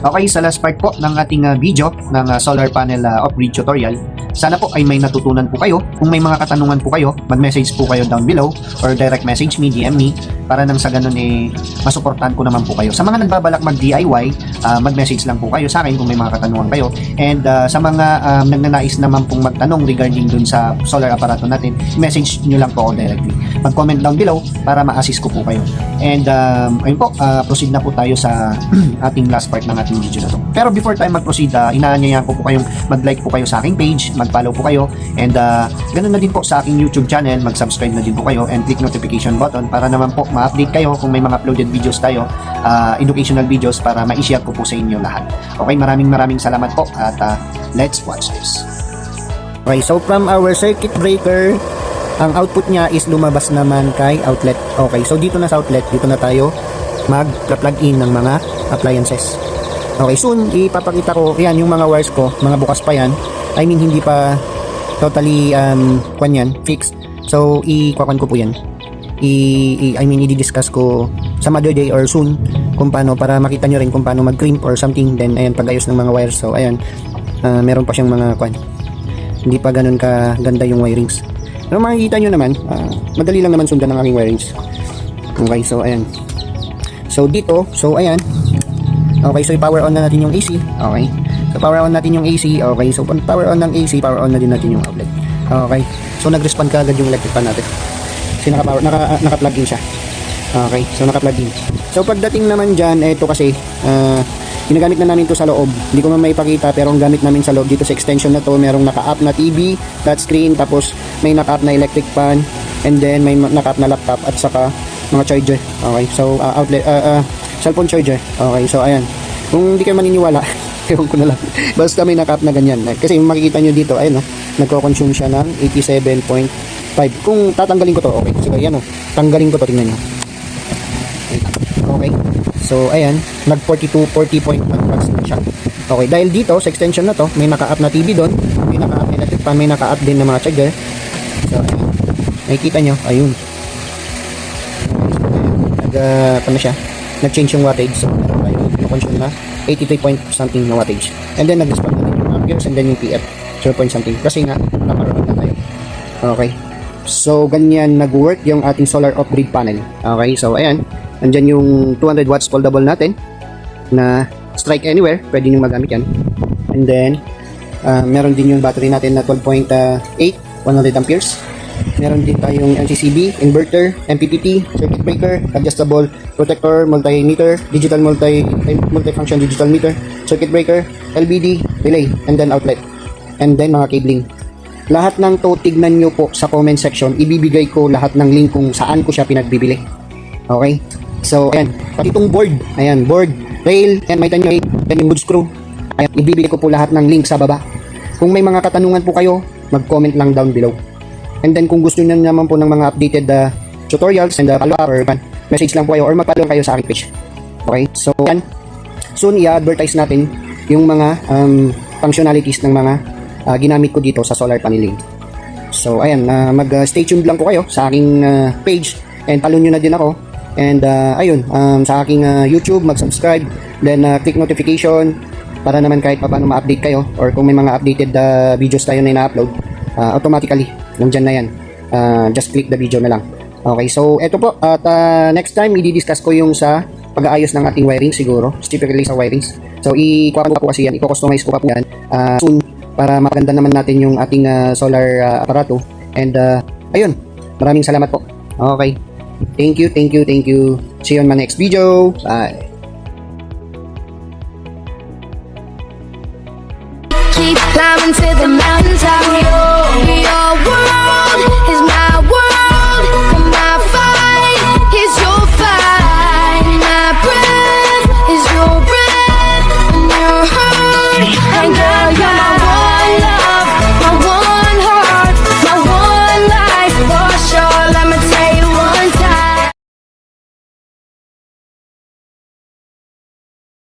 Okay, sa last part po ng ating video ng solar panel off-grid tutorial, sana po ay may natutunan po kayo. Kung may mga katanungan po kayo, mag-message po kayo down below or direct message me, DM me, para nang sa ganun masuportahan ko naman po kayo. Sa mga nagbabalak mag-DIY, mag-message lang po kayo sa akin kung may mga katanungan kayo. And sa mga nagnanais naman pong magtanong regarding dun sa solar aparato natin, message nyo lang po ako directly. Mag-comment down below para ma-assist ko po kayo. And ayun po, proceed na po tayo sa ating last part ng ating video na to. Pero before tayo mag-proceed, inaanyayahan ko po kayong mag-like po kayo sa aking page, mag-follow po kayo, and ganun na din po sa aking YouTube channel, mag-subscribe na din po kayo, and click notification button para naman po ma-update kayo kung may mga uploaded videos tayo, educational videos, para ma-share ko po sa inyo lahat. Okay, maraming salamat po, at let's watch this. Okay, so from our circuit breaker, ang output niya is lumabas naman kay outlet. Okay, so dito na sa outlet, dito na tayo mag-plug in ng mga appliances. Okay, soon ipapakita ko, yan yung mga wires ko, mga bukas pa yan. I mean, hindi pa totally fixed. So i-kuwan ko po yan. I-discuss ko some other day or soon kung paano, para makita nyo rin kung paano mag-crimp or something. Then ayan, pag-ayos ng mga wires. So ayan, meron pa siyang mga hindi pa ganun ka ganda yung wirings. Pero makikita nyo naman, madali lang naman sundan ng aking wirings. Okay, so ayan. So dito, so ayan. Okay, so i-power on na natin yung AC. Okay. So power on natin yung AC. Okay, so power on ng AC, power on na din natin yung outlet. Okay. So nag-respond kaagad yung electric fan natin. Kasi naka-plug in siya. Okay, so naka-plug in. So pagdating naman diyan, ito kasi ginagamit na namin to sa loob. Hindi ko man maipakita, pero ang gamit namin sa loob dito sa extension na to, merong naka-up na TV, touchscreen, tapos may naka-up na electric fan, and then may naka-up na laptop, at saka mga charger. Okay, so outlet, cellphone charger. Okay, so ayan. Kung hindi kayo maniniwala, ewan ko na lang. Basta may naka-up na ganyan. Kasi makikita nyo dito, ayun, nagko-consume siya ng 87.5. Kung tatanggalin ko to, okay. So ayan, tanggalin ko to, tingnan nyo. Okay. So ayan, nag 40.1 watts na siya. Okay, dahil dito sa extension na to, may naka-up na TV doon, may naka-up electric fan, may naka-up din na mga charger. So ayan, nakikita nyo, ayun. Siya, nag-change yung wattage. So consume na 83 point something na wattage. And then nag-respond na din yung amperes, and then yung PF 0 point something, kasi nga naparoon na tayo. Okay, so ganyan nag-work yung ating solar off-grid panel. Okay, so ayan, andyan yung 200 watts foldable natin na strike anywhere, pwede nyo magamit yan. And then meron din yung battery natin na 12.8 100 amperes. Meron din tayong LCCB, inverter, MPPT, circuit breaker, adjustable protector, multimeter, digital multifunction digital meter, circuit breaker, LBD, relay, and then outlet, and then mga cabling. Lahat ng to, tignan nyo po sa comment section. Ibibigay ko lahat ng link kung saan ko siya pinagbibili. Okay, so ayan, pati itong board, ayan, board, rail, and may tanyo, then yung wood screw. Ayan, ibibigay ko po lahat ng link sa baba. Kung may mga katanungan po kayo, mag-comment lang down below. And then kung gusto niyo naman po ng mga updated tutorials and follow-up, or message lang po kayo, or mag-follow kayo sa aking page. Okay, so yan, soon i-advertise natin yung mga functionalities ng mga ginamit ko dito sa solar paneling. So ayan, mag-stay tuned lang po kayo sa aking page, and follow nyo na din ako. And ayun, sa aking YouTube, mag-subscribe, then click notification para naman kahit pa paano ma-update kayo, or kung may mga updated videos tayo na ina-upload, automatically nandyan na yan. Just click the video na lang. Okay, so eto po, at next time i-discuss ko yung sa pag-aayos ng ating wiring, siguro specifically sa wirings. So i-kuha ko pa po kasi yan, i-customize ko pa po yan soon, para maganda naman natin yung ating solar aparato. And ayun, maraming salamat po. Okay, thank you. See you on my next video. Bye. Keep climbing to the mountaintop.